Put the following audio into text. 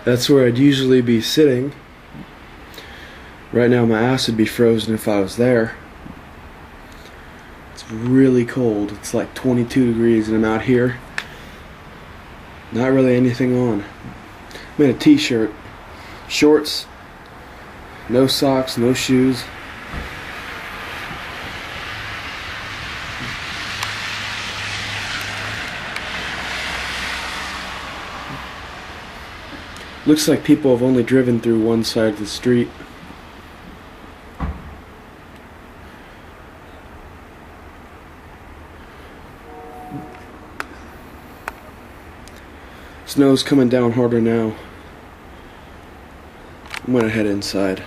That's where I'd usually be sitting. Right now my ass would be frozen if I was there. It's really cold. It's like 22 degrees and I'm out here. Not really anything on. I'm in a t-shirt, shorts, no socks, no shoes. Looks like people have only driven through one side of the street. Snow's coming down harder now. I'm gonna head inside.